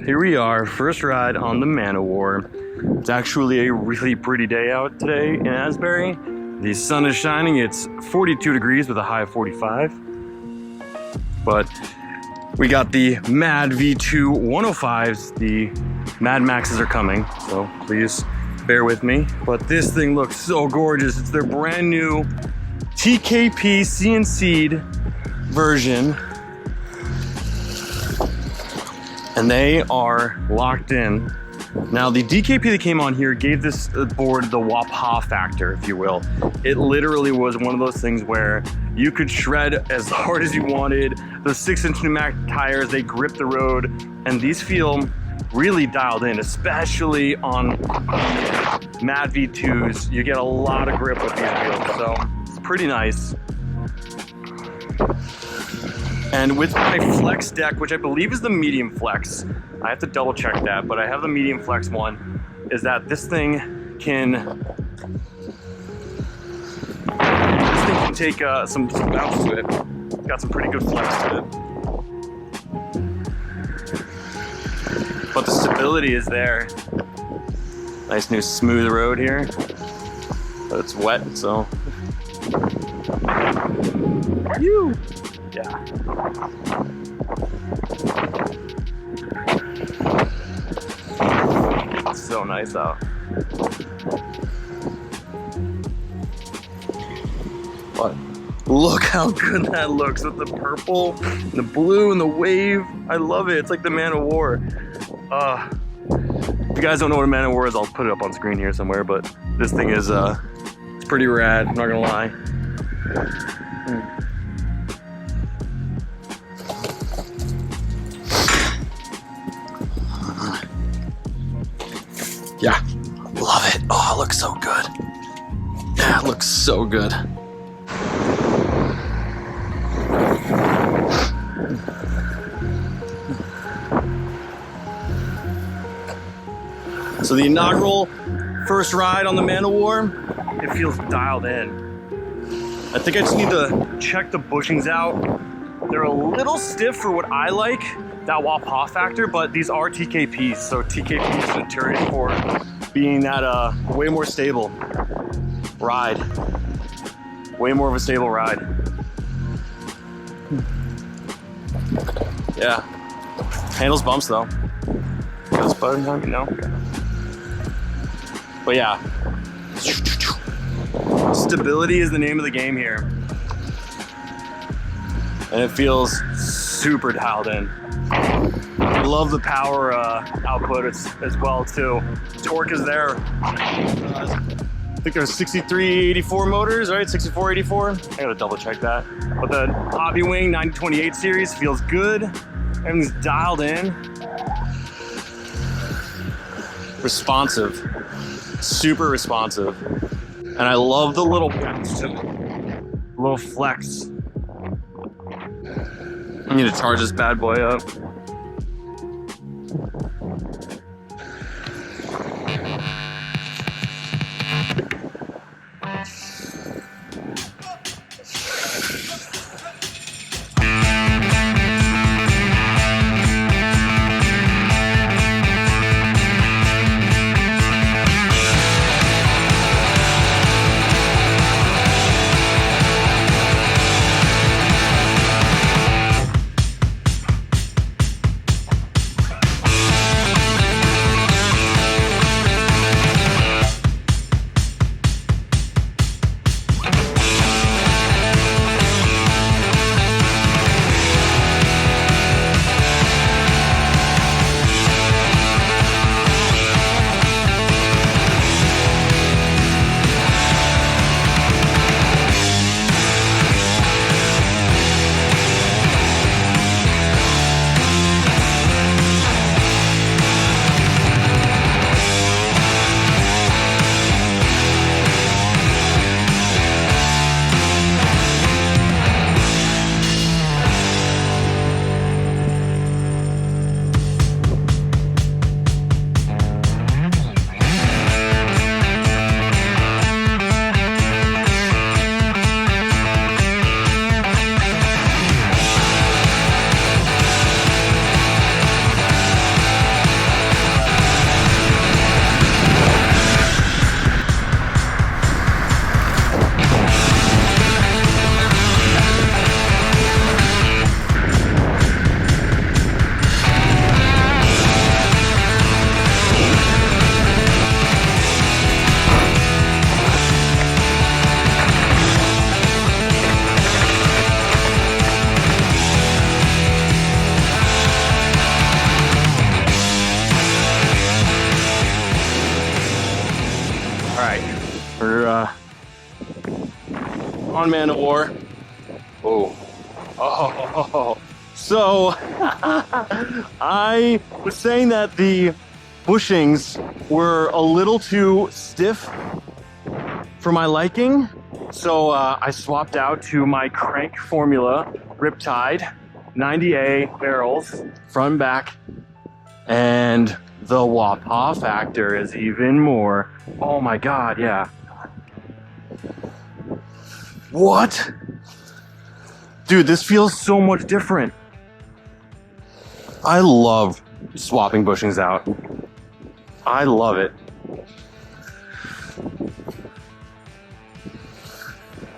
Here we are, first ride on the Man O' War. It's actually a really pretty day out today in Asbury. The sun is shining, it's 42 degrees with a high of 45. But we got the Mad V2 105s, the Mad Maxes are coming, so please bear with me. But this thing looks so gorgeous. It's their brand new TKP CNC'd version. And they are locked in. Now the DKP that came on here gave this board the wah-pah factor, if you will. It literally was one of those things where you could shred as hard as you wanted. The 6-inch pneumatic tires, they grip the road, and these feel really dialed in, especially on Mad V2s. You get a lot of grip with these wheels, so it's pretty nice. And with my flex deck, which I believe is the medium flex, I have to double check that, but I have the medium flex one, is that this thing can take some bounce to it. It's got some pretty good flex to it. But the stability is there. Nice new smooth road here, but it's wet, so. Yeah. It's so nice out. But look how good that looks with the purple, the blue, and the wave. I love it. It's like the Man O' War. If you guys don't know what a Man O' War is, I'll put it up on screen here somewhere. But this thing is it's pretty rad. I'm not gonna lie. Yeah, love it. Oh, it looks so good. Yeah, it looks so good. So the inaugural first ride on the Man O' War, it feels dialed in. I think I just need to check the bushings out. They're a little stiff for what I like, that wah-pah factor, but these are TKPs, so TKP is notorious for being that way more stable ride. Way more of a stable ride. Yeah. Handles bumps though. Feels better than you know. But yeah. Stability is the name of the game here. And it feels super dialed in. I love the power output as well too. Torque is there. I think there's 6384 motors, right? 6484. I gotta double check that. But the Hobby Wing 9028 series feels good. Everything's dialed in. Responsive, super responsive. And I love the little bounce to it. Little flex. I need to charge this bad boy up. We're on Man of War. Oh. So I was saying that the bushings were a little too stiff for my liking. So I swapped out to my Crank Formula Riptide 90A barrels, front and back, and the wah-paw factor is even more. Oh my God, yeah. What? Dude, this feels so much different. I love swapping bushings out. I love it.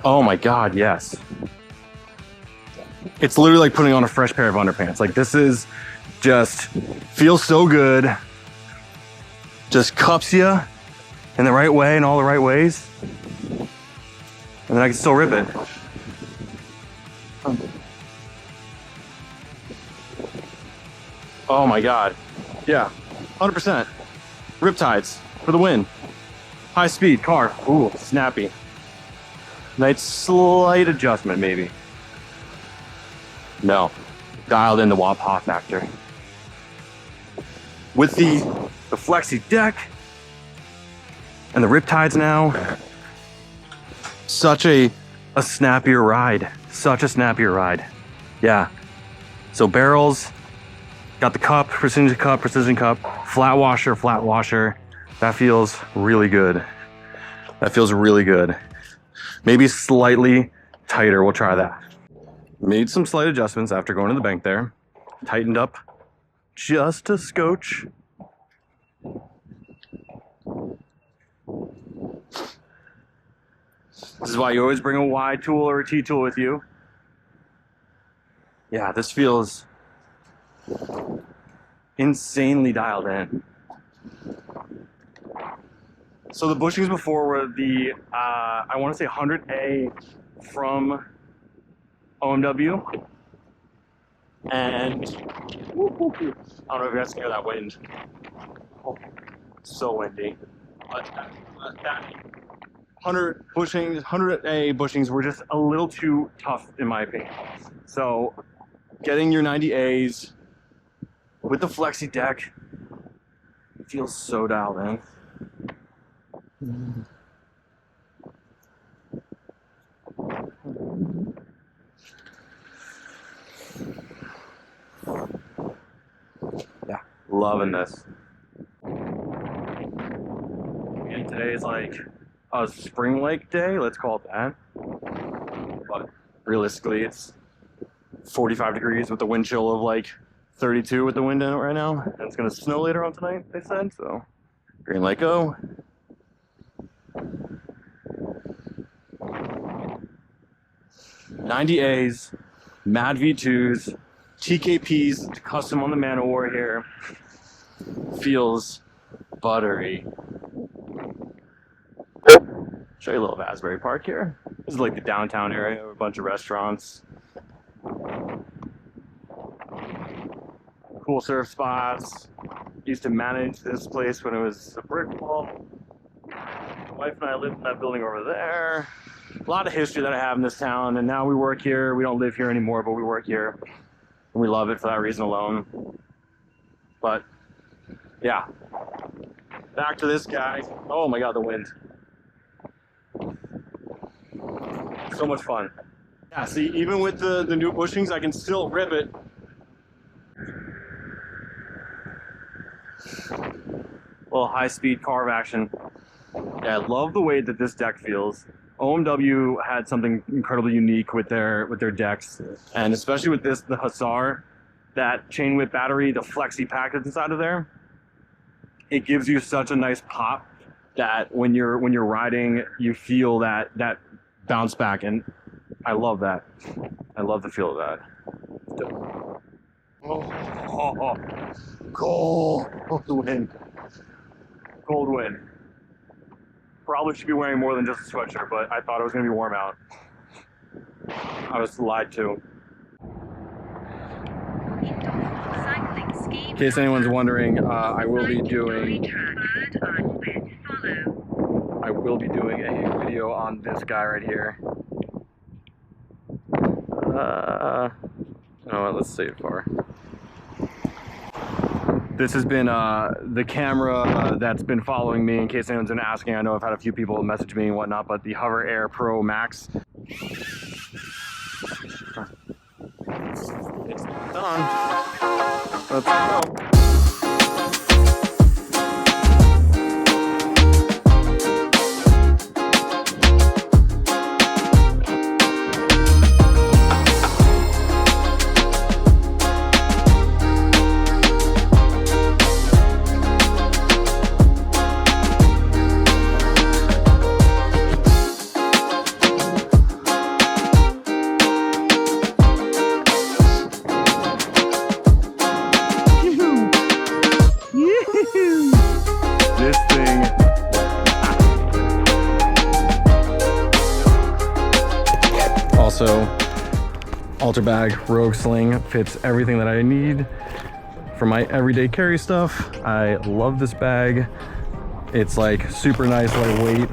Oh my God, yes. It's literally like putting on a fresh pair of underpants. Like, this is just feels so good. Just cups you in the right way, in all the right ways. And then I can still rip it. Oh my God. Yeah, 100%. Riptides for the win. High speed car. Ooh, snappy. Nice slight adjustment, maybe. No, dialed in the wah-paw factor. With the flexi deck and the Riptides now, such a snappier ride. Such a snappier ride. Yeah. So barrels, got the cup, precision cup, flat washer. That feels really good. That feels really good. Maybe slightly tighter, we'll try that. Made some slight adjustments after going to the bank there. Tightened up just a scotch. This is why you always bring a Y tool or a T tool with you. Yeah, this feels insanely dialed in. So the bushings before were the, I want to say 100A from OMW. And I don't know if you guys can hear that wind. Oh, so windy. But that 100 bushings, 100A bushings were just a little too tough in my opinion. So getting your 90As with the flexi deck feels so dialed in. Yeah, loving this. And today is like a spring lake day, let's call it that. But realistically, it's 45 degrees with the wind chill of like 32 with the wind in it right now. And it's gonna snow later on tonight, they said, so green light go. '90As, Mad V2s, TKPs, custom on the Man of War here. Feels buttery. Show you a little of Asbury Park here. This is like the downtown area, a bunch of restaurants. Cool surf spots. Used to manage this place when it was a brick wall. My wife and I lived in that building over there. A lot of history that I have in this town, and now we work here. We don't live here anymore, but we work here. And we love it for that reason alone. But yeah, back to this guy. Oh my God, the wind. So much fun. Yeah, see, even with the new bushings, I can still rip it. Little high-speed carve action. Yeah, I love the way that this deck feels. OMW had something incredibly unique with their decks, and especially with this, the Hussar, that chain whip battery, the flexi pack that's inside of there. It gives you such a nice pop that when you're riding, you feel that bounce back, and I love that. I love the feel of that. Oh, cold wind. Cold wind. Probably should be wearing more than just a sweatshirt, but I thought it was going to be warm out. I was lied to. In case anyone's wondering, I will be doing a video on this guy right here. Oh, let's save it for. This has been the camera that's been following me, in case anyone's been asking. I know I've had a few people message me and whatnot, but the Hover Air Pro Max. It's done. Let's go. Also, altar bag, Rogue Sling, fits everything that I need for my everyday carry stuff. I love this bag. It's like super nice, lightweight,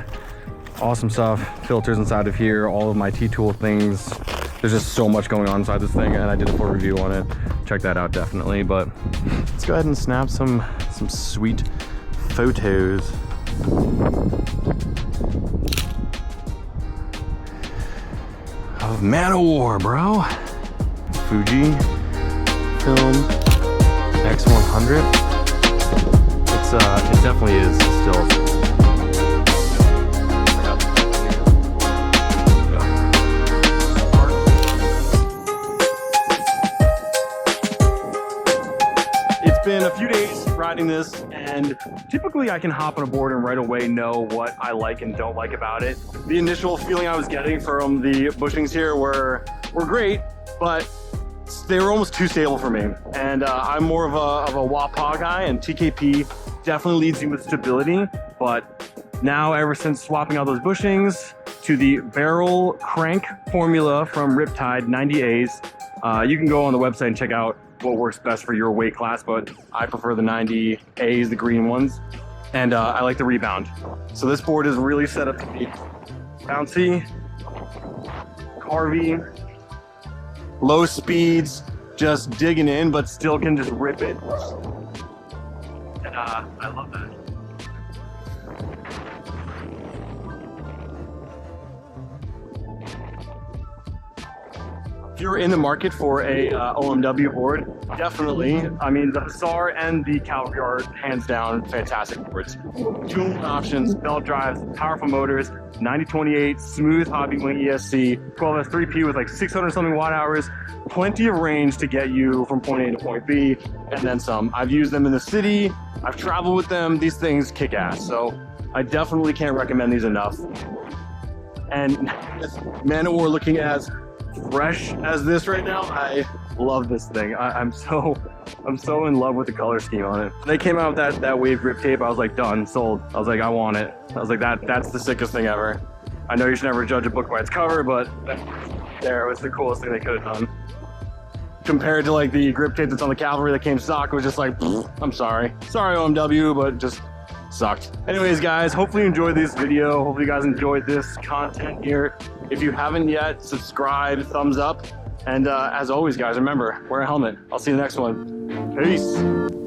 awesome stuff. Filters inside of here, all of my T-tool things. There's just so much going on inside this thing, and I did a full review on it. Check that out definitely, but let's go ahead and snap some sweet photos. Of Man of War, bro. Fuji film X100. It definitely is still. It's been a few days riding this, and typically I can hop on a board and right away know what I like and don't like about it. The initial feeling I was getting from the bushings here were great, but they were almost too stable for me. And I'm more of a wah-paw guy, and TKP definitely leads you with stability. But now, ever since swapping out those bushings to the barrel crank formula from Riptide 90As, You can go on the website and check out what works best for your weight class, but I prefer the 90As, the green ones, and I like the rebound. So this board is really set up to be bouncy, carvy, low speeds, just digging in, but still can just rip it. And I love that. If you're in the market for a OMW board, definitely. I mean, the Hussar and the Cavalry are hands down fantastic boards. Tuning options, belt drives, powerful motors, 9028, smooth hobby wing ESC, 12S3P with like 600 something watt hours, plenty of range to get you from point A to point B, and then some. I've used them in the city, I've traveled with them, these things kick ass. So I definitely can't recommend these enough. And Man of War looking as fresh as this right now, I love this thing. I'm so in love with the color scheme on it. When they came out with that wave grip tape, I was like, done, sold. I was like, I want it. I was like, that's the sickest thing ever. I know you should never judge a book by its cover, but there, it was the coolest thing they could have done. Compared to like the grip tape that's on the Cavalry that came stock, it was just like, I'm sorry OMW, but just sucked. Anyways, guys, hopefully you enjoyed this video. Hopefully you guys enjoyed this content here. If you haven't yet, subscribe, thumbs up, and as always, guys, remember, wear a helmet. I'll see you in the next one. Peace.